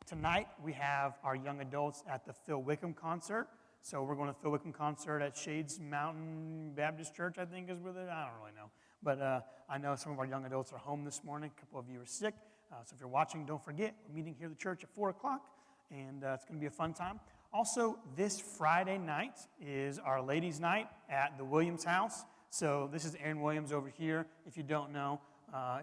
Tonight, we have our young adults at the Phil Wickham concert. So we're going to Phil Wickham concert at Shades Mountain Baptist Church, I think is with it. I don't really know. But I know some of our young adults are home this morning. A couple of you are sick. So if you're watching, don't forget, we're meeting here at the church at 4 o'clock. And it's going to be a fun time. Also, this Friday night is our ladies' night at the Williams house. So this is Erin Williams over here. If you don't know,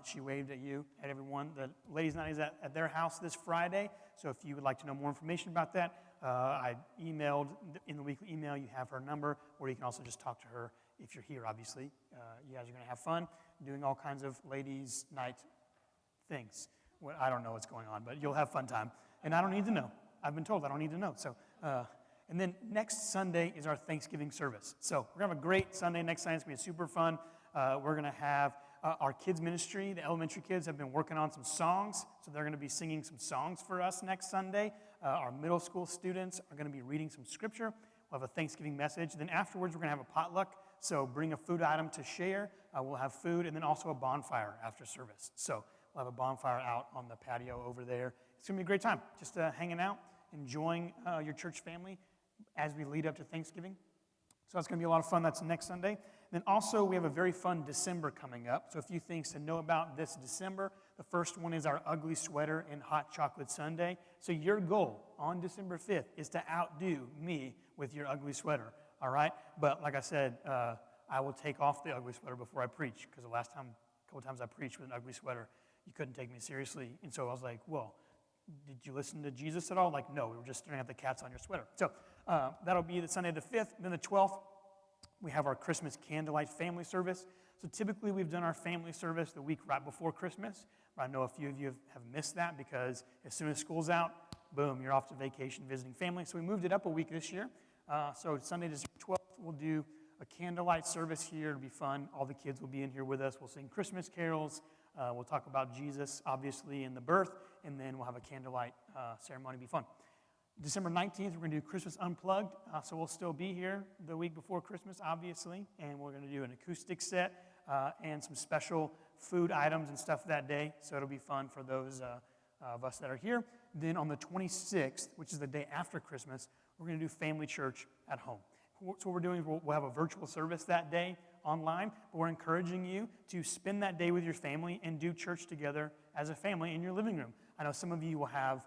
she waved at you, at everyone. The ladies' night is at their house this Friday. So if you would like to know more information about that, I emailed, in the weekly email, you have her number, or you can also just talk to her if you're here, obviously. You guys are going to have fun doing all kinds of ladies' night things. Well, I don't know what's going on, but you'll have fun time. And I don't need to know. I've been told I don't need to know. So, and then next Sunday is our Thanksgiving service. So we're going to have a great Sunday next Sunday. It's going to be super fun. We're going to have our kids ministry. The elementary kids have been working on some songs, so they're going to be singing some songs for us next Sunday. Our middle school students are going to be reading some scripture. We'll have a Thanksgiving message. Then afterwards, we're going to have a potluck. So bring a food item to share. We'll have food, and then also a bonfire after service. So we'll have a bonfire out on the patio over there. It's going to be a great time, just hanging out, enjoying your church family as we lead up to Thanksgiving. So that's going to be a lot of fun. That's next Sunday. Then also, we have a very fun December coming up. So a few things to know about this December. The first one is our ugly sweater and hot chocolate sundae. So your goal on December 5th is to outdo me with your ugly sweater, all right? But like I said, I will take off the ugly sweater before I preach, because the last time, a couple times I preached with an ugly sweater, you couldn't take me seriously. And so I was like, well, did you listen to Jesus at all? Like, no, we were just staring at the cats on your sweater. So that'll be the Sunday the 5th. Then the 12th, we have our Christmas candlelight family service. So typically we've done our family service the week right before Christmas. But I know a few of you have missed that because as soon as school's out, boom, you're off to vacation visiting family. So we moved it up a week this year. So Sunday, December 12th, we'll do a candlelight service here. It'll be fun. All the kids will be in here with us. We'll sing Christmas carols. We'll talk about Jesus, obviously, in the birth. And then we'll have a candlelight ceremony. It'll be fun. December 19th, we're going to do Christmas Unplugged. So we'll still be here the week before Christmas, obviously. And we're going to do an acoustic set and some special food items and stuff that day. So it'll be fun for those of us that are here. Then on the 26th, which is the day after Christmas, we're going to do Family Church at home. So what we're doing is we'll have a virtual service that day online, but we're encouraging you to spend that day with your family and do church together as a family in your living room. I know some of you will have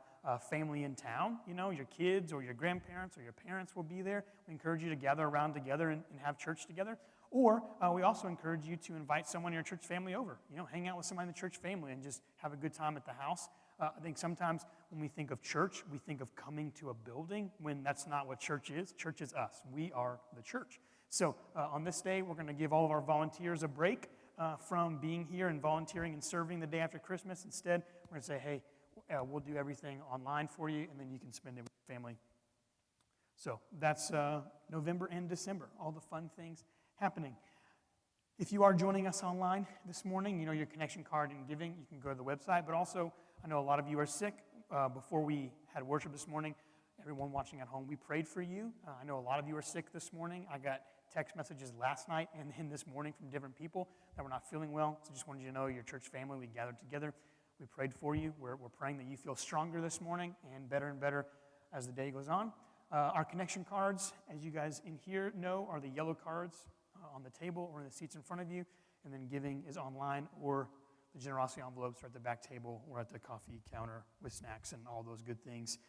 family in town, you know, your kids or your grandparents or your parents will be there. We encourage you to gather around together and have church together. Or we also encourage you to invite someone in your church family over, you know, hang out with somebody in the church family and just have a good time at the house. I think sometimes when we think of church, we think of coming to a building when that's not what church is. Church is us. We are the church. So on this day, we're going to give all of our volunteers a break from being here and volunteering and serving the day after Christmas. Instead, we're going to say, hey, we'll do everything online for you, and then you can spend it with your family. So that's November and December, all the fun things happening. If you are joining us online this morning, you know your connection card and giving, you can go to the website. But also, I know a lot of you are sick. Before we had worship this morning, everyone watching at home, we prayed for you. I know a lot of you are sick this morning. I got text messages last night and then this morning from different people that were not feeling well. So just wanted you to know your church family, we gathered together. We prayed for you. We're praying that you feel stronger this morning and better as the day goes on. Our connection cards, as you guys in here know, are the yellow cards on the table or in the seats in front of you. And then giving is online, or the generosity envelopes are at the back table or at the coffee counter with snacks and all those good things.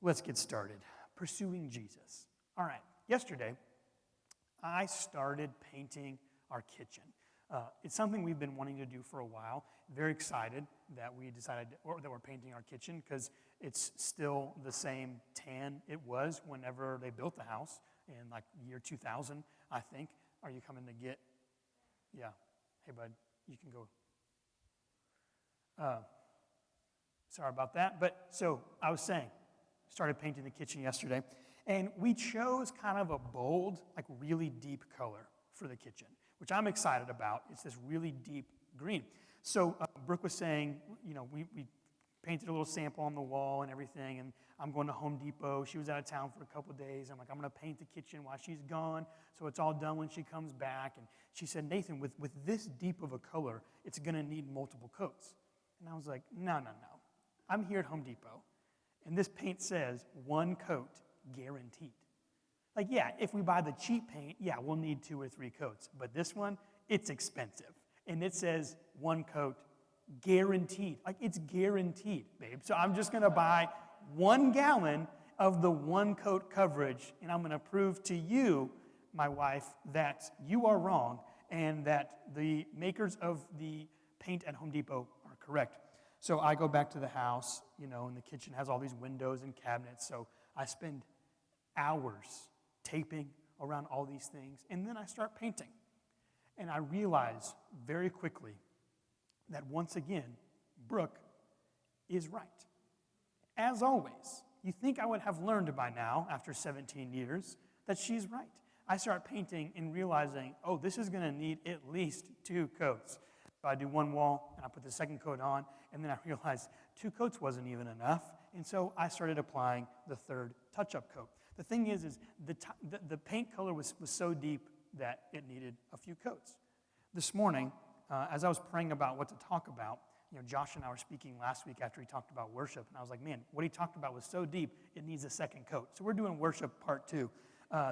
Let's get started. Pursuing Jesus. All right. Yesterday, I started painting our kitchen. It's something we've been wanting to do for a while. Very excited that we decided, or that we're painting our kitchen, because it's still the same tan it was whenever they built the house in like year 2000, I think. Are you coming to get? Yeah. Hey, bud, you can go. Sorry about that. But so I was saying, started painting the kitchen yesterday, and we chose kind of a bold, like really deep color for the kitchen, which I'm excited about. It's this really deep green. So Brooke was saying, you know, we painted a little sample on the wall and everything, and I'm going to Home Depot. She was out of town for a couple of days. I'm like, I'm going to paint the kitchen while she's gone, so it's all done when she comes back. And she said, Nathan, with this deep of a color, it's going to need multiple coats. And I was like, no. I'm here at Home Depot. And this paint says 1 coat guaranteed. Like, yeah, if we buy the cheap paint, yeah, we'll need 2 or 3 coats. But this one, it's expensive. And it says 1 coat guaranteed. Like, it's guaranteed, babe. So I'm just going to buy 1 gallon of the 1 coat coverage, and I'm going to prove to you, my wife, that you are wrong and that the makers of the paint at Home Depot are correct. So I go back to the house, and the kitchen has all these windows and cabinets. So I spend hours taping around all these things, and then I start painting. And I realize very quickly that once again, Brooke is right. As always, you think I would have learned by now, after 17 years, that she's right. I start painting and realizing, oh, this is going to need at least 2 coats. So I do 1 wall, and I put the 2nd coat on, and then I realized 2 coats wasn't even enough, and so I started applying the 3rd touch-up coat. The thing is the paint color was so deep that it needed a few coats. This morning, as I was praying about what to talk about, Josh and I were speaking last week after he talked about worship, and I was like, man, what he talked about was so deep, it needs a 2nd coat. So we're doing worship part 2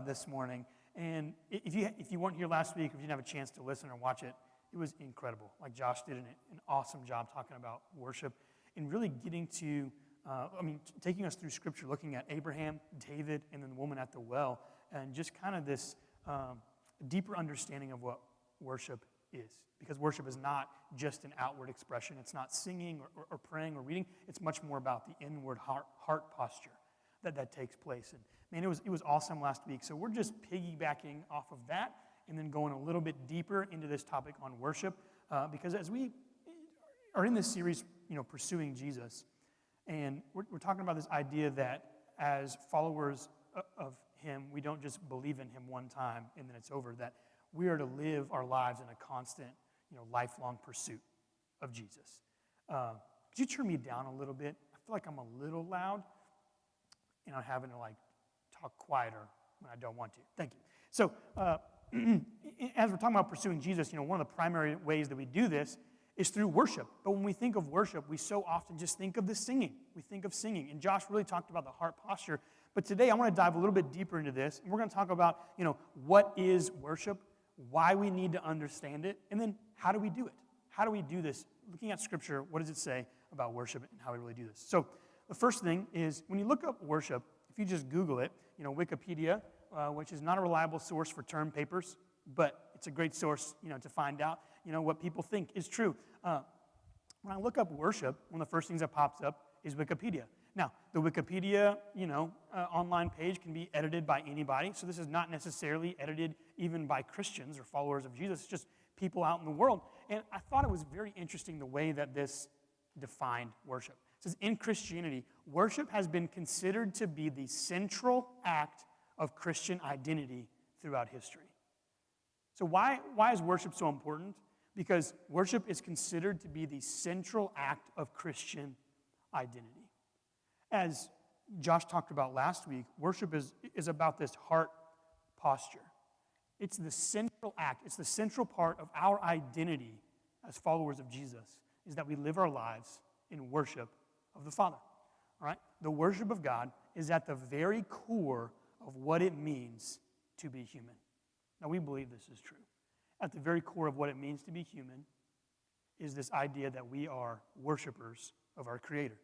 this morning. And if you weren't here last week, if you didn't have a chance to listen or watch it, it was incredible. Like Josh did an awesome job talking about worship and really getting to, taking us through Scripture, looking at Abraham, David, and then the woman at the well, and just kind of this deeper understanding of what worship is. Because worship is not just an outward expression. It's not singing or praying or reading. It's much more about the inward heart posture that takes place. And man, it was awesome last week. So we're just piggybacking off of that and then going a little bit deeper into this topic on worship. Because as we are in this series, pursuing Jesus, and we're talking about this idea that as followers of him, we don't just believe in him one time and then it's over, that we are to live our lives in a constant, lifelong pursuit of Jesus. Could you turn me down a little bit? I feel like I'm a little loud, and I'm having to talk quieter when I don't want to. Thank you. So, as we're talking about pursuing Jesus, one of the primary ways that we do this is through worship. But when we think of worship, we so often just think of the singing. We think of singing. And Josh really talked about the heart posture. But today I want to dive a little bit deeper into this. And we're going to talk about, what is worship, why we need to understand it, and then how do we do it? How do we do this? Looking at Scripture, what does it say about worship and how we really do this? So the first thing is, when you look up worship, if you just Google it, Wikipedia, which is not a reliable source for term papers, but it's a great source, to find out, what people think is true. When I look up worship, one of the first things that pops up is Wikipedia. Now, the Wikipedia, online page can be edited by anybody, so this is not necessarily edited even by Christians or followers of Jesus. It's just people out in the world. And I thought it was very interesting the way that this defined worship. It says, in Christianity, worship has been considered to be the central act of Christian identity throughout history. So why is worship so important? Because worship is considered to be the central act of Christian identity. As Josh talked about last week, worship is about this heart posture. It's the central act. It's the central part of our identity as followers of Jesus, is that we live our lives in worship of the Father. All right? The worship of God is at the very core of what it means to be human. Now, we believe this is true. At the very core of what it means to be human is this idea that we are worshipers of our Creator.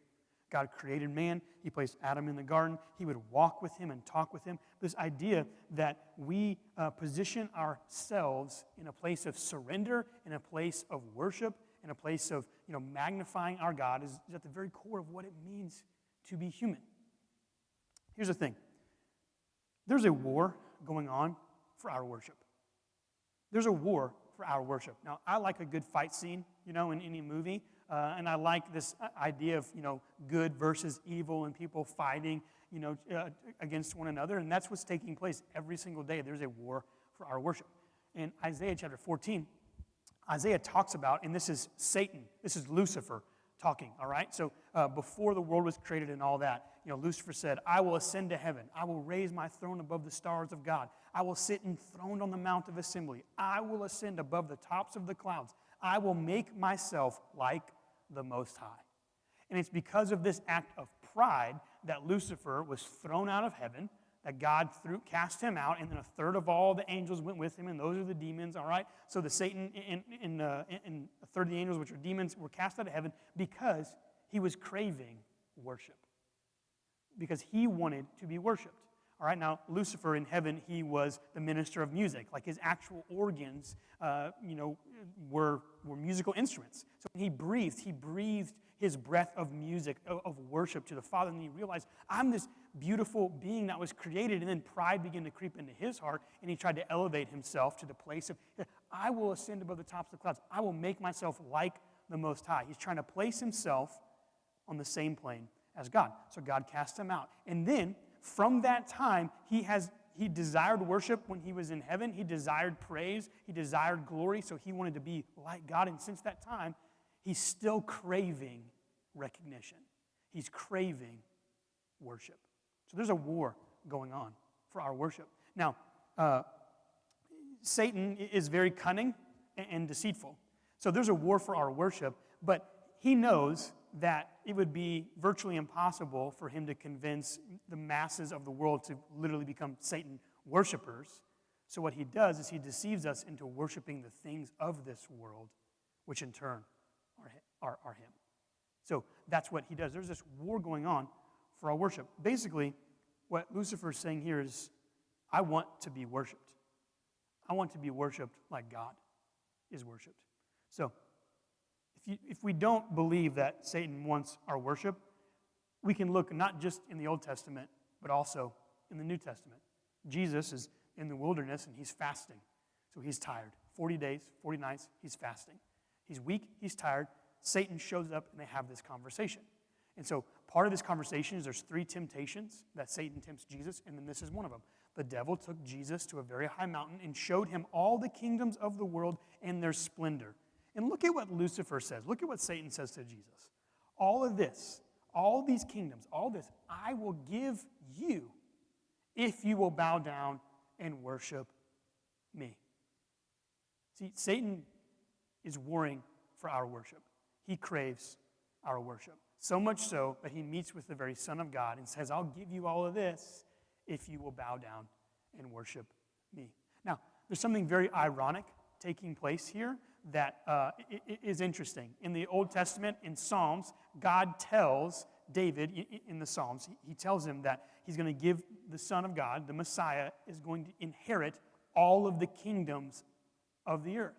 God created man. He placed Adam in the garden. He would walk with him and talk with him. This idea that we position ourselves in a place of surrender, in a place of worship, in a place of magnifying our God is at the very core of what it means to be human. Here's the thing. There's a war going on for our worship. There's a war for our worship. Now, I like a good fight scene, in any movie. And I like this idea of, good versus evil and people fighting, against one another. And that's what's taking place every single day. There's a war for our worship. In Isaiah chapter 14, Isaiah talks about, and this is Satan, this is Lucifer talking, all right? So before the world was created and all that, Lucifer said, I will ascend to heaven. I will raise my throne above the stars of God. I will sit enthroned on the mount of assembly. I will ascend above the tops of the clouds. I will make myself like the Most High. And it's because of this act of pride that Lucifer was thrown out of heaven, that God cast him out, and then a third of all the angels went with him, and those are the demons, all right? So the Satan and a third of the angels, which are demons, were cast out of heaven because he was craving worship, because he wanted to be worshipped. All right, now Lucifer in heaven, he was the minister of music. Like his actual organs, were musical instruments. So when he breathed his breath of music, of worship to the Father, and he realized, I'm this beautiful being that was created, and then pride began to creep into his heart, and he tried to elevate himself to the place of, I will ascend above the tops of the clouds. I will make myself like the Most High. He's trying to place himself on the same plane as God. So God cast him out. And then, from that time, he desired worship when he was in heaven. He desired praise. He desired glory, so he wanted to be like God. And since that time, he's still craving recognition. He's craving worship. So there's a war going on for our worship. Now, Satan is very cunning and deceitful. So there's a war for our worship, but he knows that it would be virtually impossible for him to convince the masses of the world to literally become Satan worshipers. So what he does is he deceives us into worshiping the things of this world, which in turn are him. So that's what he does. There's this war going on for our worship. Basically, what Lucifer is saying here is, I want to be worshipped. I want to be worshipped like God is worshipped. So if we don't believe that Satan wants our worship, we can look not just in the Old Testament, but also in the New Testament. Jesus is in the wilderness and he's fasting. So he's tired. 40 days, 40 nights, he's fasting. He's weak, he's tired. Satan shows up and they have this conversation. And so part of this conversation is there's 3 temptations that Satan tempts Jesus, and then this is one of them. The devil took Jesus to a very high mountain and showed him all the kingdoms of the world and their splendor. And look at what Lucifer says. Look at what Satan says to Jesus. All of this, all these kingdoms, all this, I will give you if you will bow down and worship me. See, Satan is warring for our worship. He craves our worship. So much so that he meets with the very Son of God and says, I'll give you all of this if you will bow down and worship me. Now, there's something very ironic taking place here that is interesting. In the Old Testament, in Psalms, God tells David in the Psalms, he tells him that he's going to give the Son of God, the Messiah, is going to inherit all of the kingdoms of the earth.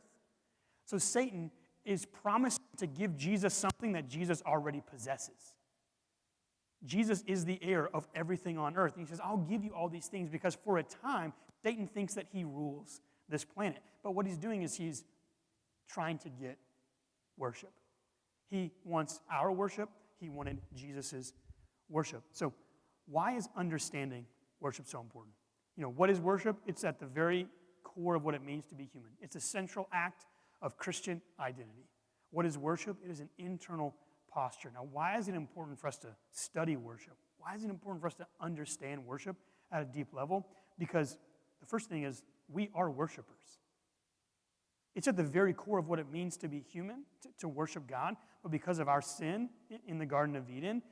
So Satan is promised to give Jesus something that Jesus already possesses. Jesus is the heir of everything on earth. And he says, I'll give you all these things because for a time, Satan thinks that he rules this planet. But what he's doing is he's trying to get worship. He wants our worship. He wanted Jesus' worship. So why is understanding worship so important? What is worship? It's at the very core of what it means to be human. It's a central act of Christian identity. What is worship? It is an internal posture. Now, why is it important for us to study worship? Why is it important for us to understand worship at a deep level? Because the first thing is we are worshipers. It's at the very core of what it means to be human, to worship God. But because of our sin in the Garden of Eden,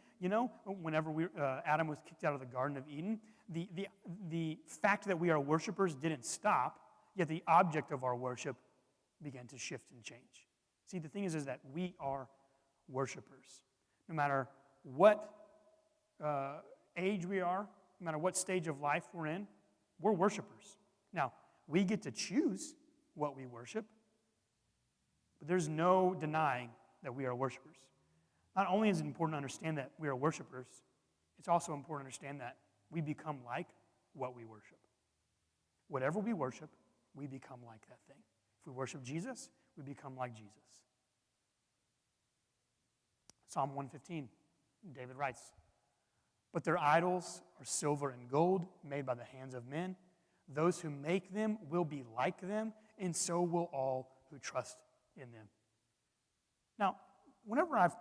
whenever Adam was kicked out of the Garden of Eden, the fact that we are worshipers didn't stop, yet the object of our worship began to shift and change. See, the thing is that we are worshipers. No matter what age we are, no matter what stage of life we're in, we're worshipers. Now, we get to choose what we worship, but there's no denying that we are worshipers. Not only is it important to understand that we are worshipers, it's also important to understand that we become like what we worship. Whatever we worship, we become like that thing. If we worship Jesus, we become like Jesus. Psalm 115, David writes, but their idols are silver and gold made by the hands of men. Those who make them will be like them, and so will all who trust in them. Now, whenever I've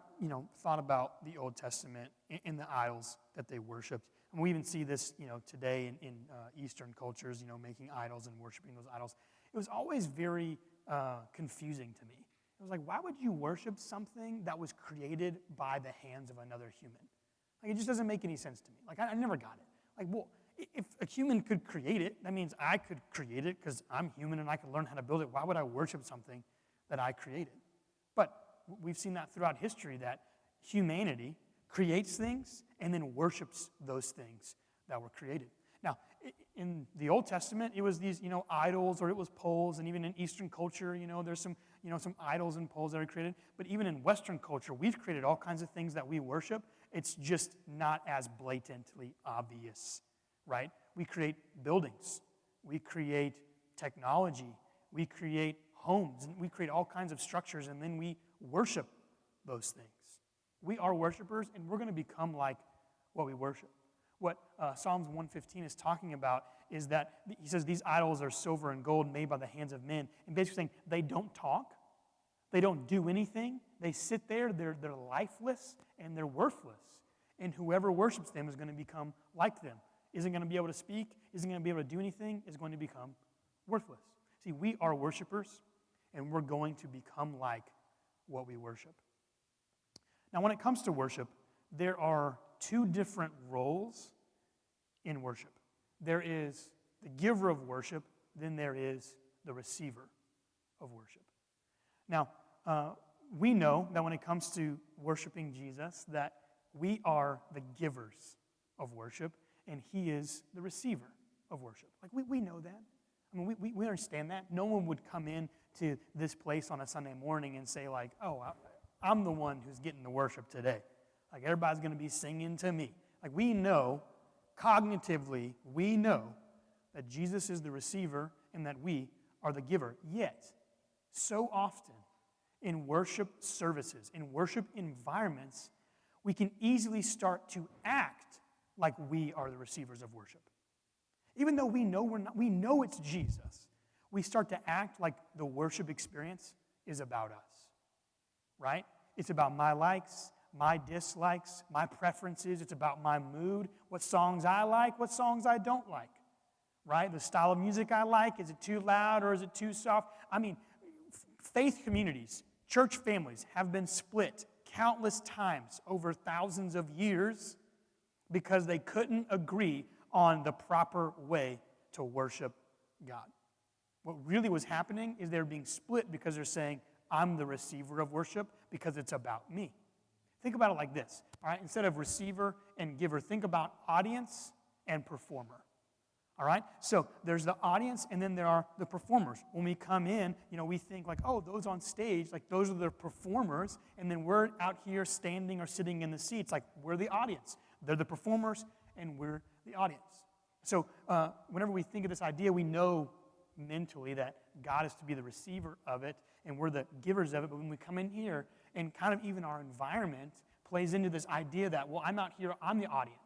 thought about the Old Testament and the idols that they worshipped, and we even see this today in Eastern cultures, making idols and worshiping those idols, it was always very confusing to me. It was like, why would you worship something that was created by the hands of another human? Like, it just doesn't make any sense to me. Like, I never got it. Like, well, if a human could create it, that means I could create it because I'm human and I can learn how to build it. Why would I worship something that I created? But we've seen that throughout history, that humanity creates things and then worships those things that were created. Now, in the Old Testament, it was these, idols, or it was poles, and even in Eastern culture, there's some idols and poles that are created. But even in Western culture, we've created all kinds of things that we worship. It's just not as blatantly obvious, right? We create buildings. We create technology. We create homes. And we create all kinds of structures, and then we worship those things. We are worshipers, and we're going to become like what we worship. What Psalms 115 is talking about is that he says these idols are silver and gold made by the hands of men. And basically saying they don't talk. They don't do anything. They sit there. They're lifeless, and they're worthless. And whoever worships them is going to become like them. Isn't going to be able to speak. Isn't going to be able to do anything. Is going to become worthless. See, we are worshipers, and we're going to become like what we worship. Now, when it comes to worship, there are two different roles in worship. There is the giver of worship, then there is the receiver of worship. Now, we know that when it comes to worshiping Jesus, that we are the givers of worship, and he is the receiver of worship. Like, we know that. I mean, we understand that. No one would come in to this place on a Sunday morning and say, like, oh, I'm the one who's getting the worship today. Like, everybody's going to be singing to me. Like, we know, cognitively, we know that Jesus is the receiver and that we are the giver. Yet, so often in worship services, in worship environments, we can easily start to act like we are the receivers of worship. Even though we know we're not, we know it's Jesus, we start to act like the worship experience is about us, right? It's about my likes, my dislikes, my preferences. It's about my mood, what songs I like, what songs I don't like, right? The style of music I like, is it too loud or is it too soft? I mean, faith communities, church families have been split countless times over thousands of years because they couldn't agree on the proper way to worship God. What really was happening is they were being split because they're saying, I'm the receiver of worship because it's about me. Think about it like this, all right? Instead of receiver and giver, think about audience and performer, all right? So there's the audience, and then there are the performers. When we come in, we think like, oh, those on stage, like those are the performers, and then we're out here standing or sitting in the seats, like we're the audience. They're the performers, and we're the audience. So whenever we think of this idea, we know mentally that God is to be the receiver of it, and we're the givers of it. But when we come in here, and kind of even our environment plays into this idea that, well, I'm out here, I'm the audience,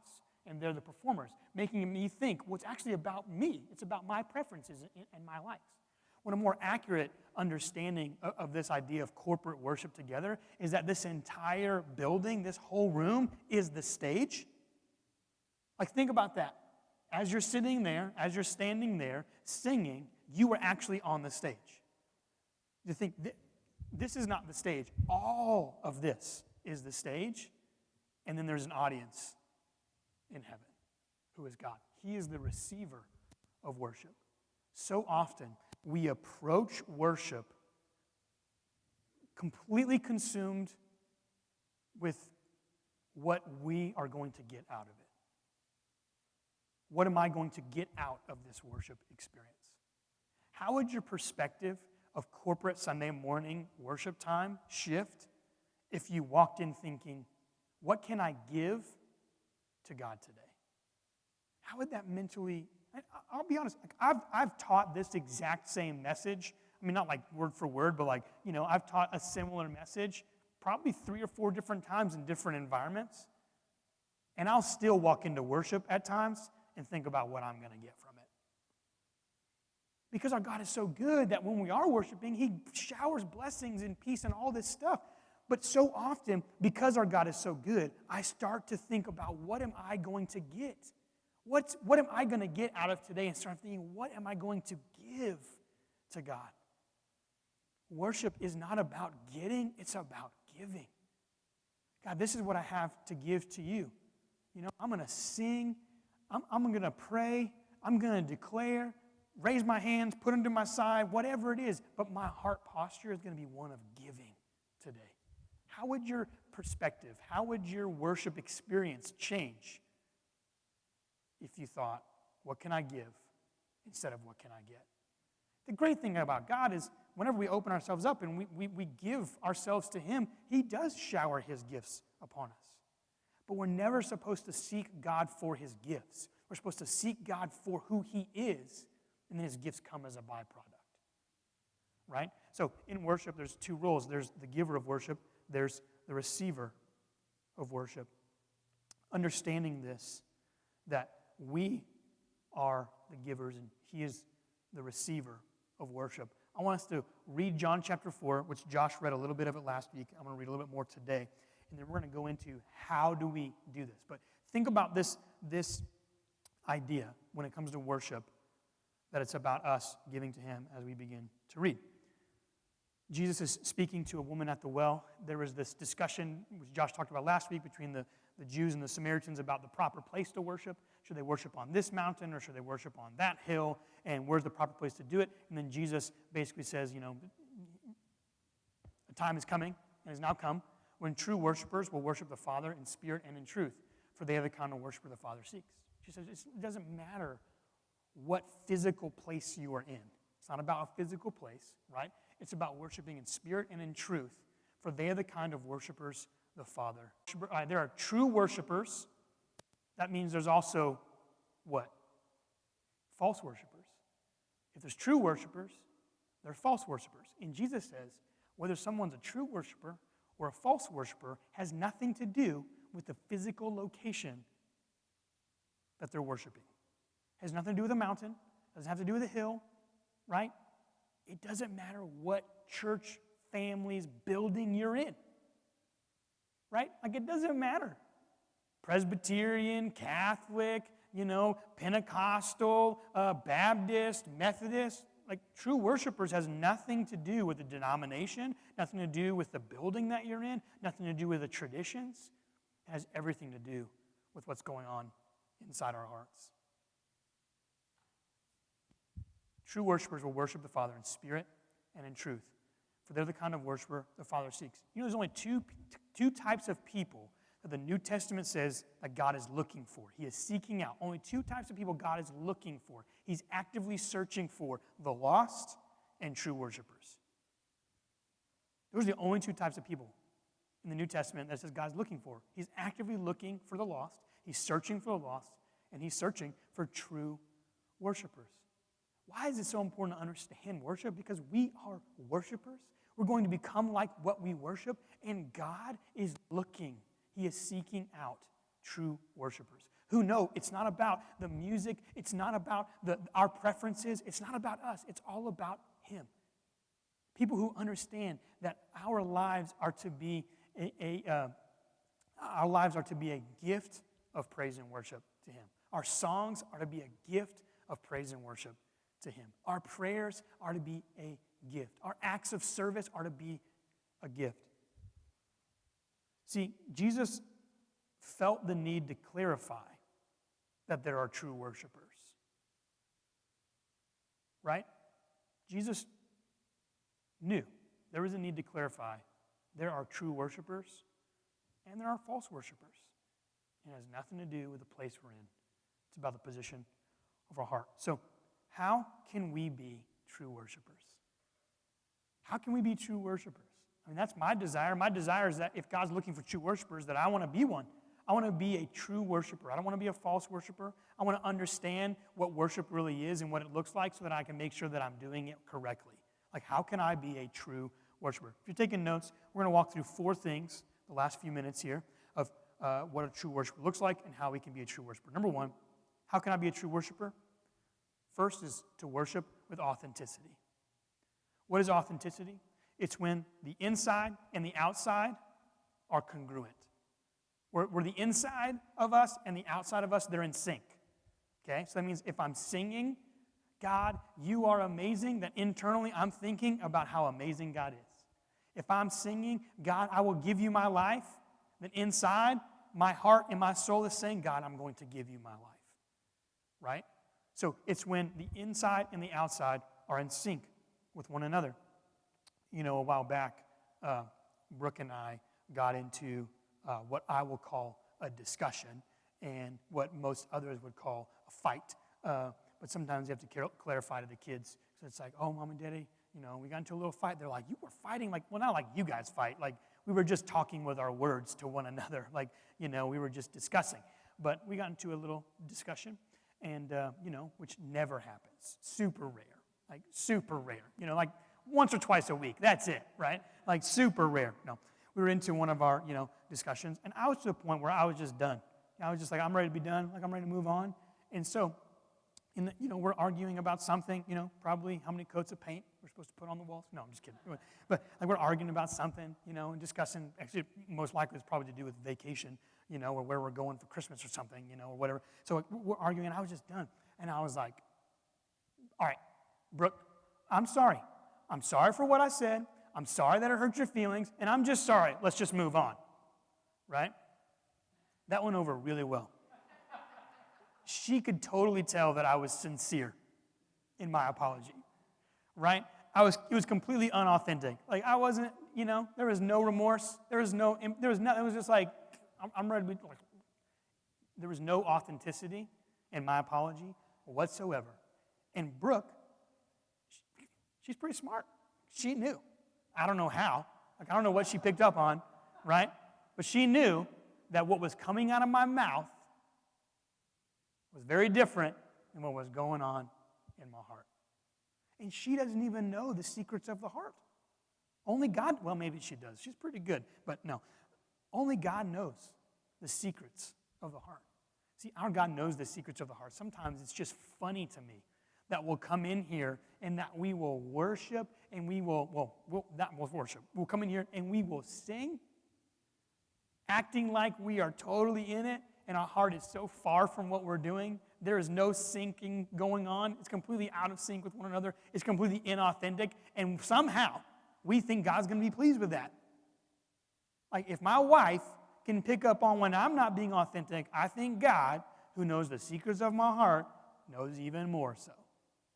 and they're the performers, making me think, well, it's actually about me. It's about my preferences and my likes. When a more accurate understanding of this idea of corporate worship together is that this entire building, this whole room, is the stage. Like, think about that. As you're sitting there, as you're standing there, singing, you are actually on the stage. You think, this is not the stage. All of this is the stage, and then there's an audience in heaven who is God. He is the receiver of worship. So often, we approach worship completely consumed with what we are going to get out of it. What am I going to get out of this worship experience? How would your perspective of corporate Sunday morning worship time shift if you walked in thinking, what can I give to God today? How would that mentally, I'll be honest, like I've taught this exact same message. I mean, not like word for word, but like, I've taught a similar message probably 3 or 4 different times in different environments. And I'll still walk into worship at times and think about what I'm going to get from it. Because our God is so good that when we are worshiping, he showers blessings and peace and all this stuff. But so often, because our God is so good, I start to think about, what am I going to get? What am I going to get out of today? And start thinking, what am I going to give to God? Worship is not about getting, it's about giving. God, this is what I have to give to you. I'm going to sing, I'm going to pray, I'm going to declare, raise my hands, put them to my side, whatever it is, but my heart posture is going to be one of giving today. How would your perspective, how would your worship experience change if you thought, what can I give instead of what can I get? The great thing about God is whenever we open ourselves up and we give ourselves to Him, He does shower His gifts upon us. But we're never supposed to seek God for His gifts. We're supposed to seek God for who He is, and then His gifts come as a byproduct. Right? So in worship, there's two roles. There's the giver of worship. There's the receiver of worship. Understanding this, that we are the givers and He is the receiver of worship. I want us to read John chapter 4, which Josh read a little bit of it last week. I'm going to read a little bit more today. And then we're going to go into how do we do this. But think about this idea when it comes to worship, that it's about us giving to Him as we begin to read. Jesus is speaking to a woman at the well. There was this discussion, which Josh talked about last week, between the Jews and the Samaritans about the proper place to worship. Should they worship on this mountain or should they worship on that hill? And where's the proper place to do it? And then Jesus basically says, a time is coming and has now come when true worshipers will worship the Father in spirit and in truth, for they are the kind of worshiper the Father seeks. She says it doesn't matter what physical place you are in. It's not about a physical place, right? It's about worshiping in spirit and in truth, for they are the kind of worshipers the Father. There are true worshipers. That means there's also what? False worshipers. If there's true worshipers, there are false worshipers. And Jesus says whether someone's a true worshiper or a false worshiper has nothing to do with the physical location that they're worshiping. It has nothing to do with a mountain. It doesn't have to do with a hill, right? It doesn't matter what church, families, building you're in, right? Like, it doesn't matter. Presbyterian, Catholic, Pentecostal, Baptist, Methodist. Like, true worshipers has nothing to do with the denomination, nothing to do with the building that you're in, nothing to do with the traditions. It has everything to do with what's going on inside our hearts. True worshipers will worship the Father in spirit and in truth, for they're the kind of worshiper the Father seeks. There's only two types of people that the New Testament says that God is looking for. He is seeking out. Only two types of people God is looking for. He's actively searching for the lost and true worshipers. Those are the only two types of people in the New Testament that says God's looking for. He's actively looking for the lost. He's searching for the lost, and He's searching for true worshipers. Why is it so important to understand worship? Because we are worshipers. We're going to become like what we worship, and God is looking. He is seeking out true worshipers who know it's not about the music, it's not about our preferences, it's not about us, it's all about Him. People who understand that our lives are to be a gift of praise and worship to Him. Our songs are to be a gift of praise and worship to Him. Our prayers are to be a gift. Our acts of service are to be a gift. See, Jesus felt the need to clarify that there are true worshipers. Right? Jesus knew there was a need to clarify there are true worshipers and there are false worshipers. It has nothing to do with the place we're in. It's about the position of our heart. So, how can we be true worshipers? How can we be true worshipers? I mean, that's my desire. My desire is that if God's looking for true worshipers, that I want to be one. I want to be a true worshiper. I don't want to be a false worshiper. I want to understand what worship really is and what it looks like so that I can make sure that I'm doing it correctly. Like, how can I be a true worshiper? If you're taking notes, we're going to walk through 4 things the last few minutes here of what a true worshiper looks like and how we can be a true worshiper. Number 1, how can I be a true worshiper? First is to worship with authenticity. What is authenticity? It's when the inside and the outside are congruent. Where the inside of us and the outside of us, they're in sync. Okay? So that means if I'm singing, God, you are amazing, that internally I'm thinking about how amazing God is. If I'm singing, God, I will give you my life, then inside my heart and my soul is saying, God, I'm going to give you my life, right? So it's when the inside and the outside are in sync with one another. You know, a while back, Brooke and I got into what I will call a discussion and what most others would call a fight. But sometimes you have to clarify to the kids. So it's like, oh, Mom and Daddy, you know, we got into a little fight. They're like, you were fighting? Like, well, not like you guys fight. Like, we were just talking with our words to one another. Like, you know, we were just discussing. But we got into a little discussion, and, you know, which never happens. Super rare. Like, super rare. You know, like once or twice a week. That's it, right? Like, super rare. No. We were into one of our, you know, discussions, and I was to the point where I was just done. I was just like, I'm ready to be done. Like, I'm ready to move on. And so, you know, we're arguing about something, you know, probably how many coats of paint we're supposed to put on the walls. No, I'm just kidding. But like, we're arguing about something, you know, and discussing, actually, most likely it's probably to do with vacation, you know, or where we're going for Christmas or something, you know, or whatever. So we're arguing, and I was just done. And I was like, all right, Brooke, I'm sorry. I'm sorry for what I said. I'm sorry that it hurt your feelings, and I'm just sorry. Let's just move on, right? That went over really well. She could totally tell that I was sincere in my apology, right? It was completely unauthentic. Like, I wasn't, you know, there was no remorse. It was just like, I'm ready to be, like, there was no authenticity in my apology whatsoever. And Brooke, she's pretty smart. She knew. I don't know how. Like, I don't know what she picked up on, right? But she knew that what was coming out of my mouth was very different than what was going on in my heart. And she doesn't even know the secrets of the heart. Only God, well, maybe she does. She's pretty good, but no. Only God knows the secrets of the heart. See, our God knows the secrets of the heart. Sometimes it's just funny to me that we'll come in here and that we will worship and we'll come in here and we will sing, acting like we are totally in it, and our heart is so far from what we're doing. There is no syncing going on. It's completely out of sync with one another. It's completely inauthentic. And somehow, we think God's going to be pleased with that. Like, if my wife can pick up on when I'm not being authentic, I think God, who knows the secrets of my heart, knows even more so.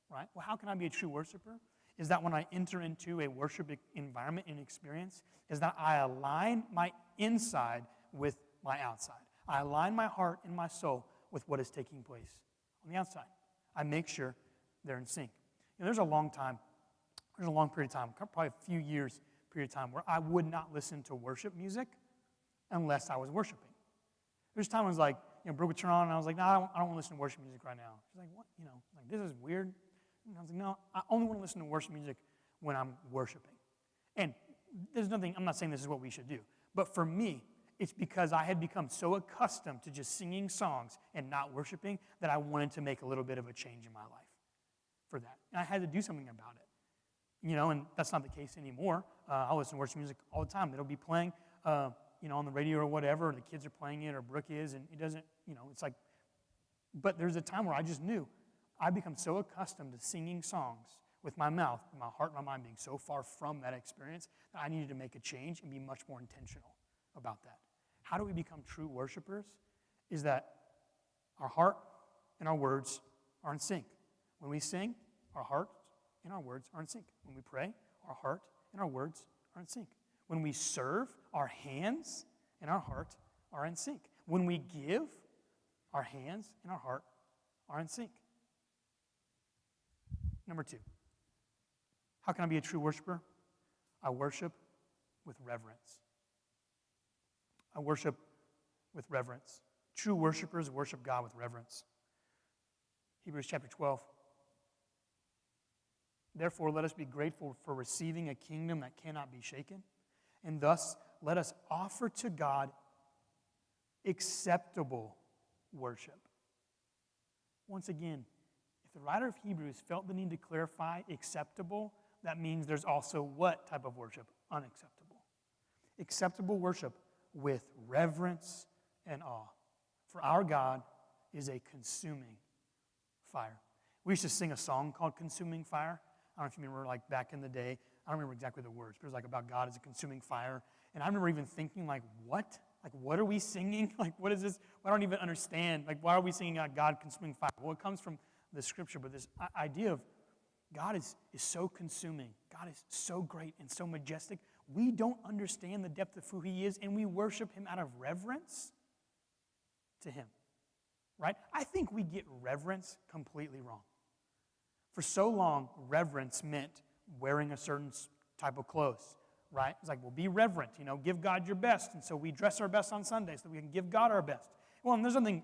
Right? Well, how can I be a true worshiper? Is that when I enter into a worship environment and experience, is that I align my inside with my outside. I align my heart and my soul with what is taking place on the outside. I make sure they're in sync. You know, there's a long period of time, probably a few years period of time, where I would not listen to worship music unless I was worshiping. There's times I was like, you know, Brooke would turn on, and I was like, no, I don't want to listen to worship music right now. She's like, what? You know, like, this is weird. And I was like, no, I only want to listen to worship music when I'm worshiping. And there's nothing, I'm not saying this is what we should do, but for me, it's because I had become so accustomed to just singing songs and not worshiping that I wanted to make a little bit of a change in my life for that. And I had to do something about it. You know, and that's not the case anymore. I listen to worship music all the time. It'll be playing, you know, on the radio or whatever, or the kids are playing it, or Brooke is, and it doesn't, you know, it's like, but there's a time where I just knew. I become so accustomed to singing songs with my mouth, and my heart and my mind being so far from that experience that I needed to make a change and be much more intentional about that. How do we become true worshipers? Is that our heart and our words are in sync. When we sing, our heart and our words are in sync. When we pray, our heart and our words are in sync. When we serve, our hands and our heart are in sync. When we give, our hands and our heart are in sync. Number 2, how can I be a true worshiper? I worship with reverence. I worship with reverence. True worshipers worship God with reverence. Hebrews chapter 12. Therefore, let us be grateful for receiving a kingdom that cannot be shaken, and thus let us offer to God acceptable worship. Once again, if the writer of Hebrews felt the need to clarify acceptable, that means there's also what type of worship? Unacceptable. Acceptable worship with reverence and awe. For our God is a consuming fire. We used to sing a song called Consuming Fire. I don't know if you remember, like, back in the day. I don't remember exactly the words, but it was like about God as a consuming fire. And I remember even thinking, like, what? Like, what are we singing? Like, what is this? I don't even understand. Like, why are we singing God consuming fire? Well, it comes from the scripture, but this idea of God is so consuming. God is so great and so majestic. We don't understand the depth of who he is, and we worship him out of reverence to him, right? I think we get reverence completely wrong. For so long, reverence meant wearing a certain type of clothes, right? It's like, well, be reverent, give God your best. And so we dress our best on Sunday so that we can give God our best. Well, and there's nothing,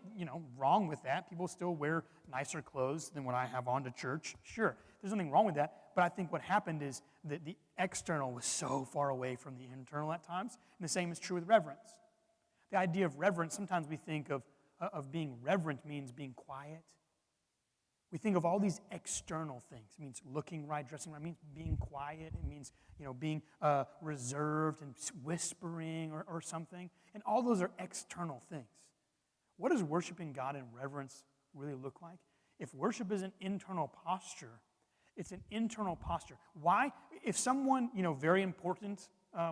wrong with that. People still wear nicer clothes than what I have on to church. Sure, there's nothing wrong with that. But I think what happened is that the external was so far away from the internal at times. And the same is true with reverence. The idea of reverence, sometimes we think of being reverent means being quiet. We think of all these external things. It means looking right, dressing right. It means being quiet. It means, being reserved and whispering or something. And all those are external things. What does worshiping God in reverence really look like? If worship is an internal posture, it's an internal posture. Why? If someone, very important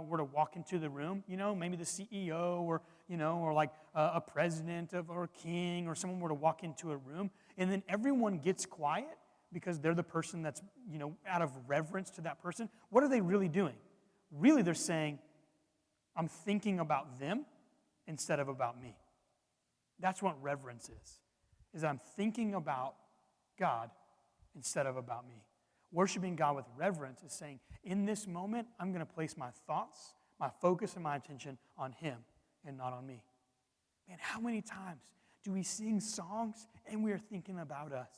were to walk into the room, maybe the CEO or like a president or a king or someone were to walk into a room, and then everyone gets quiet because they're the person that's, out of reverence to that person, what are they really doing? Really, they're saying, I'm thinking about them instead of about me. That's what reverence is I'm thinking about God instead of about me. Worshiping God with reverence is saying, in this moment, I'm going to place my thoughts, my focus, and my attention on him and not on me. Man, how many times do we sing songs and we are thinking about us?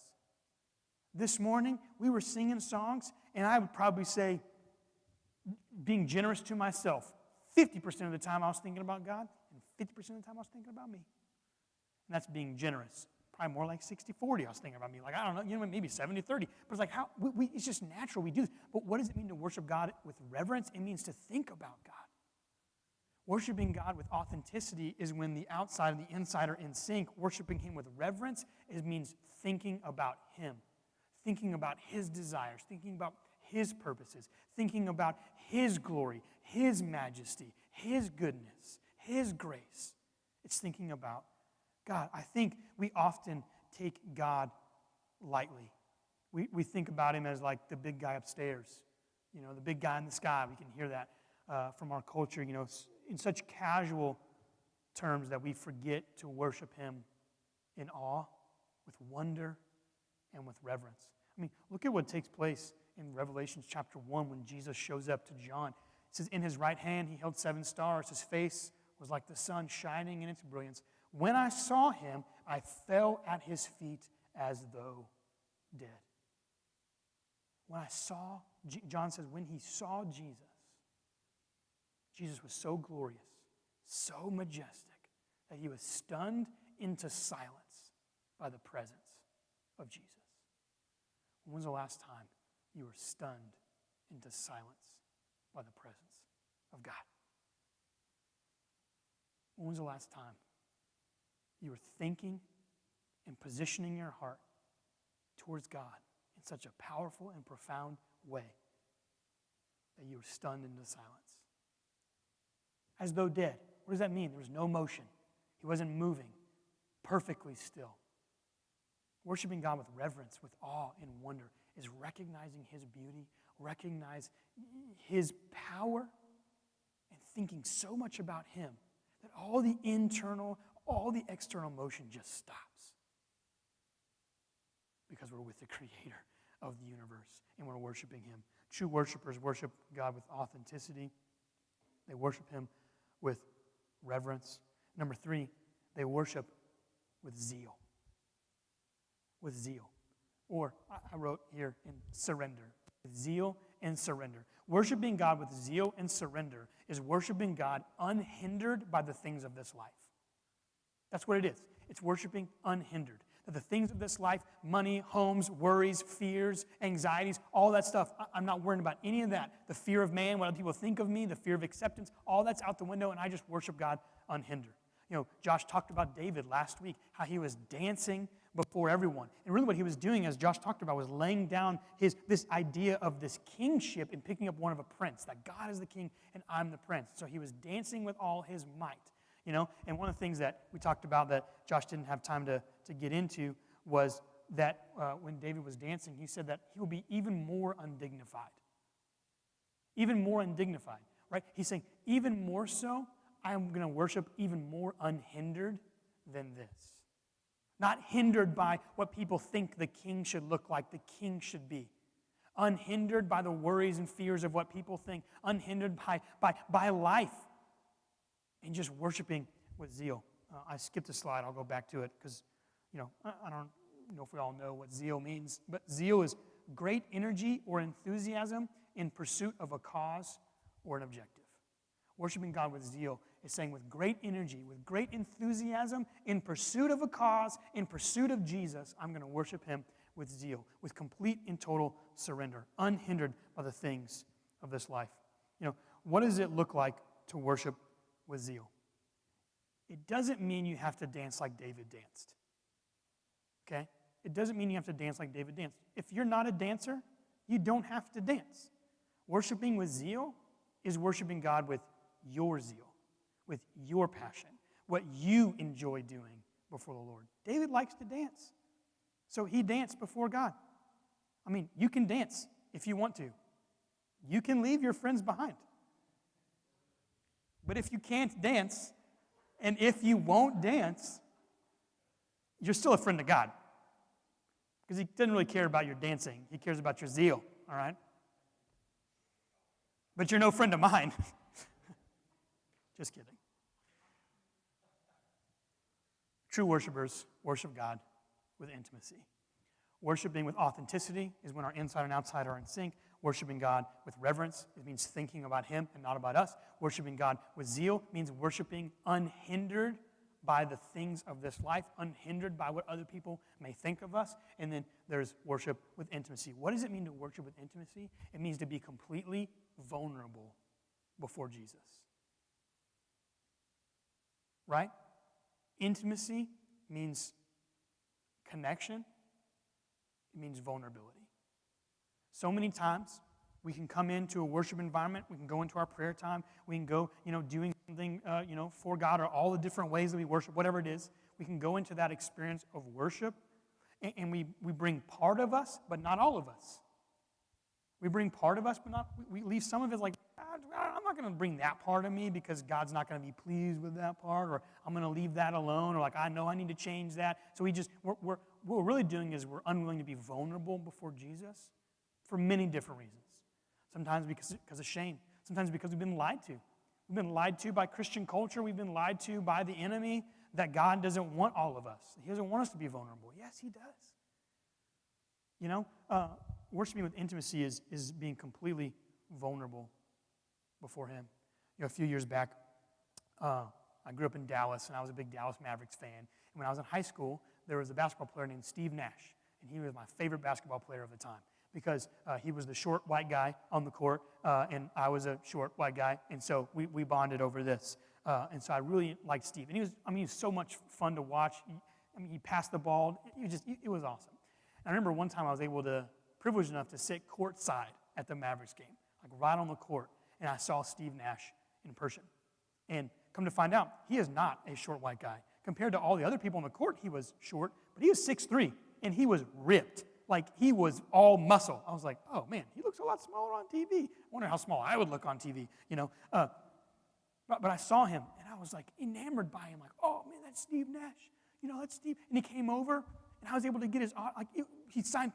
This morning, we were singing songs, and I would probably say, being generous to myself, 50% of the time I was thinking about God, and 50% of the time I was thinking about me. And that's being generous. Probably more like 60-40 I was thinking about me. Like, I don't know, maybe 70-30. But it's like, it's just natural we do this. But what does it mean to worship God with reverence? It means to think about God. Worshiping God with authenticity is when the outside and the inside are in sync. Worshiping him with reverence, it means thinking about him. Thinking about his desires. Thinking about his purposes. Thinking about his glory, his majesty, his goodness, his grace. It's thinking about God. I think we often take God lightly. We think about him as like the big guy upstairs, the big guy in the sky. We can hear that from our culture, in such casual terms that we forget to worship him in awe, with wonder, and with reverence. I mean, look at what takes place in Revelation chapter 1 when Jesus shows up to John. It says, in his right hand he held 7 stars. His face was like the sun shining in its brilliance. When I saw him, I fell at his feet as though dead. When I saw, John says, when he saw Jesus, Jesus was so glorious, so majestic, that he was stunned into silence by the presence of Jesus. When was the last time you were stunned into silence by the presence of God? When was the last time you were thinking and positioning your heart towards God in such a powerful and profound way that you were stunned into silence? As though dead. What does that mean? There was no motion. He wasn't moving. Perfectly still. Worshiping God with reverence, with awe and wonder is recognizing his beauty, recognize his power, and thinking so much about him that all the internal, all the external motion just stops. Because we're with the creator of the universe and we're worshiping him. True worshipers worship God with authenticity. They worship him with reverence. Number 3, they worship with zeal. With zeal. Or I wrote here in surrender. Zeal and surrender. Worshiping God with zeal and surrender is worshiping God unhindered by the things of this life. That's what it is. It's worshiping unhindered. That the things of this life, money, homes, worries, fears, anxieties, all that stuff, I'm not worrying about any of that. The fear of man, what other people think of me, the fear of acceptance, all that's out the window, and I just worship God unhindered. Josh talked about David last week, how he was dancing before everyone. And really what he was doing, as Josh talked about, was laying down this idea of this kingship and picking up one of a prince, that God is the king and I'm the prince. So he was dancing with all his might. You know, and one of the things that we talked about that Josh didn't have time to get into was that when David was dancing, he said that he will be even more undignified. Even more undignified, right? He's saying, even more so, I'm going to worship even more unhindered than this. Not hindered by what people think the king should look like, the king should be. Unhindered by the worries and fears of what people think. Unhindered by life. And just worshiping with zeal. I skipped a slide. I'll go back to it because, I don't know if we all know what zeal means. But zeal is great energy or enthusiasm in pursuit of a cause or an objective. Worshiping God with zeal is saying with great energy, with great enthusiasm, in pursuit of a cause, in pursuit of Jesus, I'm going to worship him with zeal, with complete and total surrender, unhindered by the things of this life. What does it look like to worship with zeal? It doesn't mean you have to dance like David danced. Okay? It doesn't mean you have to dance like David danced. If you're not a dancer, you don't have to dance. Worshiping with zeal is worshiping God with your zeal, with your passion, what you enjoy doing before the Lord. David likes to dance, so he danced before God. I mean, you can dance if you want to. You can leave your friends behind. But if you can't dance, and if you won't dance, you're still a friend of God. Because he doesn't really care about your dancing. He cares about your zeal, all right? But you're no friend of mine. Just kidding. True worshipers worship God with intimacy. Worshiping with authenticity is when our inside and outside are in sync. Worshiping God with reverence, it means thinking about him and not about us. Worshiping God with zeal means worshiping unhindered by the things of this life, unhindered by what other people may think of us. And then there's worship with intimacy. What does it mean to worship with intimacy? It means to be completely vulnerable before Jesus. Right? Intimacy means connection. It means vulnerability. So many times we can come into a worship environment, we can go into our prayer time, we can go, doing something, for God, or all the different ways that we worship, whatever it is. We can go into that experience of worship, and we bring part of us, but not all of us. We bring part of us, but we leave some of it like, I'm not going to bring that part of me because God's not going to be pleased with that part, or I'm going to leave that alone, or like, I know I need to change that. So what we're really doing is we're unwilling to be vulnerable before Jesus for many different reasons. Sometimes because of shame. Sometimes because we've been lied to. We've been lied to by Christian culture. We've been lied to by the enemy that God doesn't want all of us. He doesn't want us to be vulnerable. Yes, he does. Worshiping with intimacy is being completely vulnerable before him. A few years back, I grew up in Dallas, and I was a big Dallas Mavericks fan. And when I was in high school, there was a basketball player named Steve Nash, and he was my favorite basketball player of the time because he was the short white guy on the court, and I was a short white guy, and so we bonded over this. And so I really liked Steve. And he was so much fun to watch. He passed the ball. It was awesome. And I remember one time I was privileged enough to sit courtside at the Mavericks game, like right on the court, and I saw Steve Nash in person. And come to find out, he is not a short white guy. Compared to all the other people on the court, he was short, but he was 6'3", and he was ripped. Like, he was all muscle. I was like, oh, man, he looks a lot smaller on TV. I wonder how small I would look on TV, But I saw him, and I was, like, enamored by him. Like, oh, man, that's Steve Nash. That's Steve. And he came over, and I was able to get his, he signed,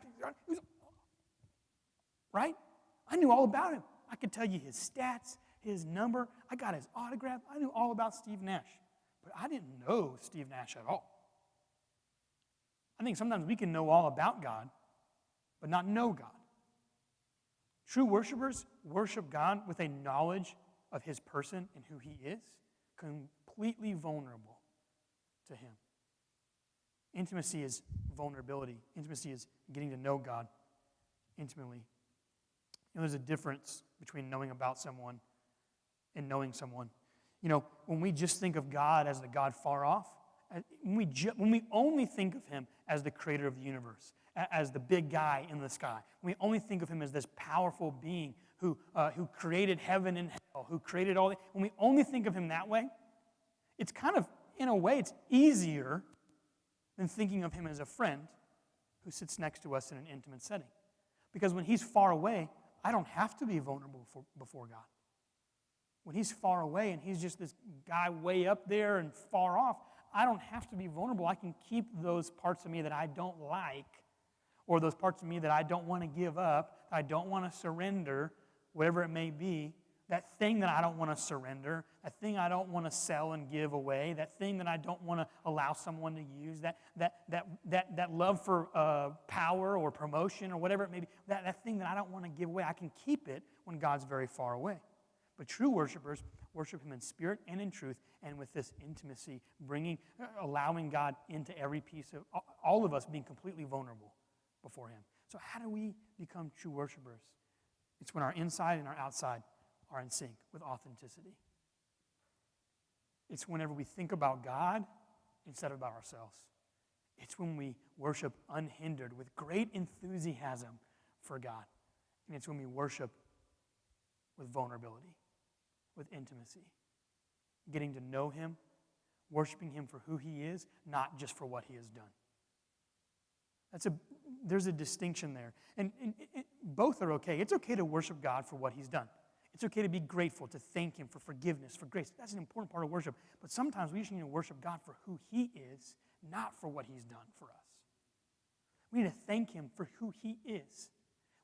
right? I knew all about him. I could tell you his stats, his number. I got his autograph. I knew all about Steve Nash. But I didn't know Steve Nash at all. I think sometimes we can know all about God, but not know God. True worshipers worship God with a knowledge of his person and who he is, completely vulnerable to him. Intimacy is vulnerability. Intimacy is getting to know God intimately. There's a difference between knowing about someone and knowing someone. When we just think of God as the God far off, when we only think of him as the creator of the universe, as the big guy in the sky, when we only think of him as this powerful being who created heaven and hell, who created all, when we only think of him that way, It's kind of, in a way, it's easier than thinking of him as a friend who sits next to us in an intimate setting. Because when he's far away, I don't have to be vulnerable before God. When he's far away and he's just this guy way up there and far off, I don't have to be vulnerable. I can keep those parts of me that I don't like, or those parts of me that I don't want to give up, that I don't want to surrender, whatever it may be, that thing that I don't want to surrender, that thing I don't want to sell and give away, that thing that I don't want to allow someone to use, that love for power or promotion or whatever it may be, that thing that I don't want to give away, I can keep it when God's very far away. But true worshipers worship him in spirit and in truth, and with this intimacy, allowing God into every piece of, all of us being completely vulnerable before him. So how do we become true worshipers? It's when our inside and our outside are in sync with authenticity. It's whenever we think about God instead of about ourselves. It's when we worship unhindered with great enthusiasm for God. And it's when we worship with vulnerability, with intimacy, getting to know him, worshiping him for who he is, not just for what he has done. There's a distinction there. And both are okay. It's okay to worship God for what he's done. It's okay to be grateful, to thank him for forgiveness, for grace. That's an important part of worship. But sometimes we just need to worship God for who he is, not for what he's done for us. We need to thank him for who he is.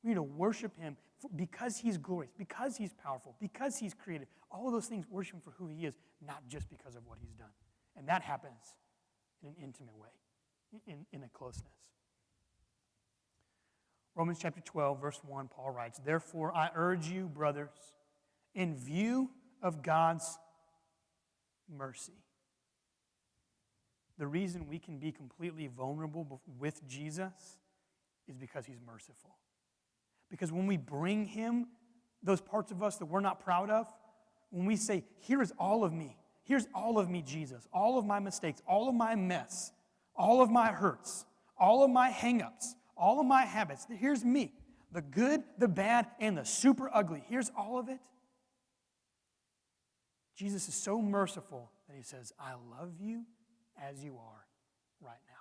We need to worship him because he's glorious, because he's powerful, because he's creative. All of those things, worship him for who he is, not just because of what he's done. And that happens in an intimate way, in a closeness. Romans chapter 12, verse 1, Paul writes, "Therefore I urge you, brothers, in view of God's mercy." The reason we can be completely vulnerable with Jesus is because he's merciful. Because when we bring him those parts of us that we're not proud of, when we say, here is all of me, here's all of me, Jesus, all of my mistakes, all of my mess, all of my hurts, all of my hang-ups, all of my habits, here's me, the good, the bad, and the super ugly, here's all of it. Jesus is so merciful that he says, I love you as you are right now.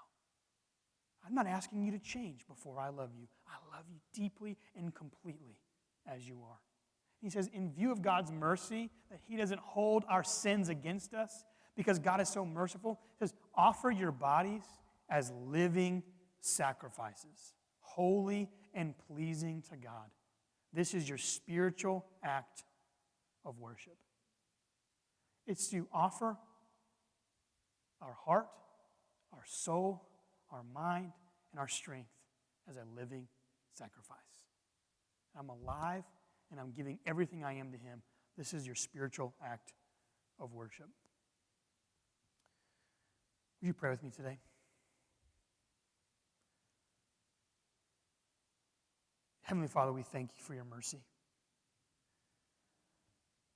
I'm not asking you to change before I love you. I love you deeply and completely as you are. He says, in view of God's mercy, that he doesn't hold our sins against us, because God is so merciful, he says, offer your bodies as living sacrifices, holy and pleasing to God. This is your spiritual act of worship. It's to offer our heart, our soul, our mind, and our strength as a living sacrifice. I'm alive, and I'm giving everything I am to him. This is your spiritual act of worship. Would you pray with me today? Heavenly Father, we thank you for your mercy.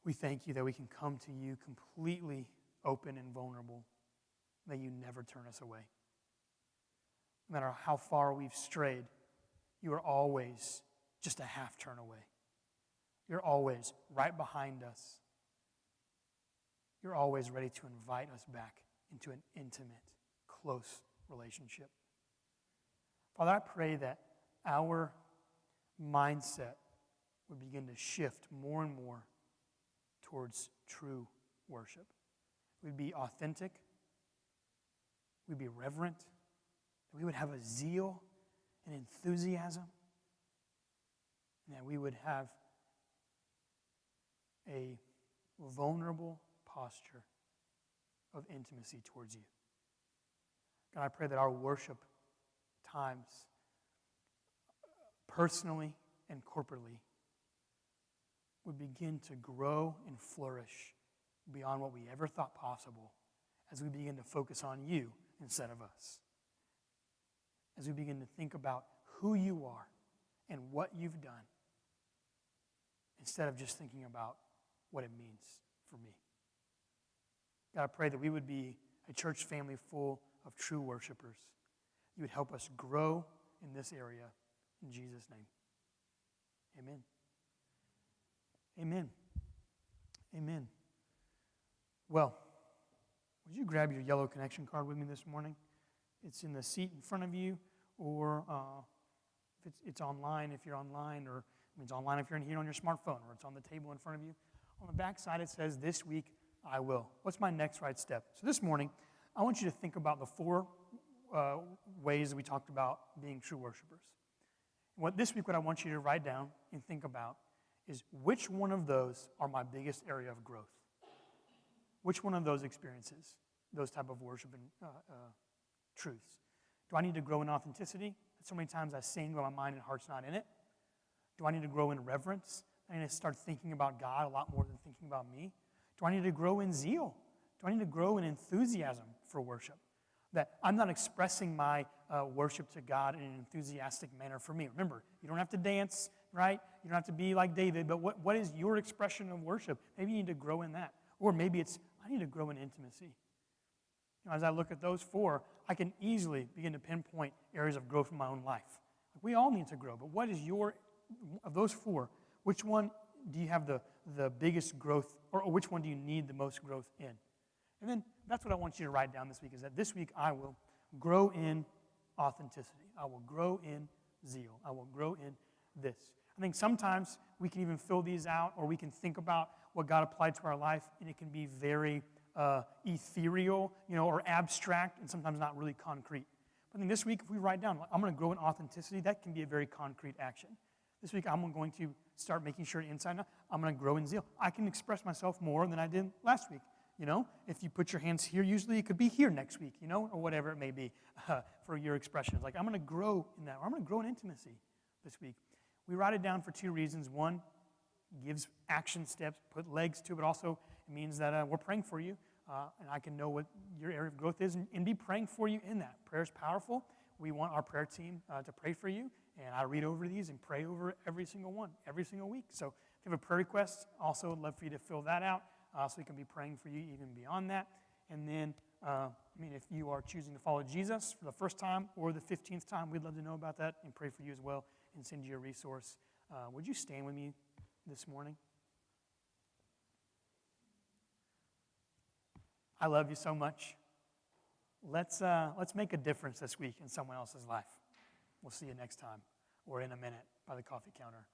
We thank you that we can come to you completely open and vulnerable, that you never turn us away. No matter how far we've strayed, you are always just a half turn away. You're always right behind us. You're always ready to invite us back into an intimate, close relationship. Father, I pray that our mindset would begin to shift more and more towards true worship. We'd be authentic. We'd be reverent. That we would have a zeal and enthusiasm. And that we would have a vulnerable posture of intimacy towards you. God, I pray that our worship times, personally and corporately, would begin to grow and flourish beyond what we ever thought possible as we begin to focus on you instead of us. As we begin to think about who you are and what you've done instead of just thinking about what it means for me. God, I pray that we would be a church family full of true worshipers. You would help us grow in this area. In Jesus' name, amen. Amen. Amen. Well, would you grab your yellow connection card with me this morning? It's in the seat in front of you, or if it's online if you're online, or it's online if you're in here on your smartphone, or it's on the table in front of you. On the back side, it says, "This week I will." What's my next right step? So this morning, I want you to think about the four ways that we talked about being true worshipers. This week, what I want you to write down and think about is, which one of those are my biggest area of growth? Which one of those experiences, those type of worship and truths? Do I need to grow in authenticity? So many times I sing, but my mind and heart's not in it. Do I need to grow in reverence? I need to start thinking about God a lot more than thinking about me. Do I need to grow in zeal? Do I need to grow in enthusiasm for worship? That I'm not expressing my worship to God in an enthusiastic manner for me. Remember, you don't have to dance, right? You don't have to be like David, but what is your expression of worship? Maybe you need to grow in that. Or maybe it's, I need to grow in intimacy. As I look at those four, I can easily begin to pinpoint areas of growth in my own life. We all need to grow, but what is of those four, which one do you have the biggest growth, or which one do you need the most growth in? And then that's what I want you to write down this week, is that this week I will grow in authenticity. I will grow in zeal. I will grow in this. I think sometimes we can even fill these out, or we can think about what God applied to our life, and it can be very ethereal, or abstract, and sometimes not really concrete. But I think this week, if we write down, I'm going to grow in authenticity, that can be a very concrete action. This week, I'm going to start making sure inside now, I'm going to grow in zeal. I can express myself more than I did last week. If you put your hands here, usually it could be here next week, or whatever it may be for your expressions. Like, I'm going to grow in that, or I'm going to grow in intimacy this week. We write it down for two reasons. One, gives action steps, put legs to it, but also it means that we're praying for you, and I can know what your area of growth is and be praying for you in that. Prayer is powerful. We want our prayer team to pray for you, and I read over these and pray over every single one, every single week. So if you have a prayer request, also I'd love for you to fill that out. So we can be praying for you even beyond that. And then, if you are choosing to follow Jesus for the first time or the 15th time, we'd love to know about that and pray for you as well and send you a resource. Would you stand with me this morning? I love you so much. Let's make a difference this week in someone else's life. We'll see you next time or in a minute by the coffee counter.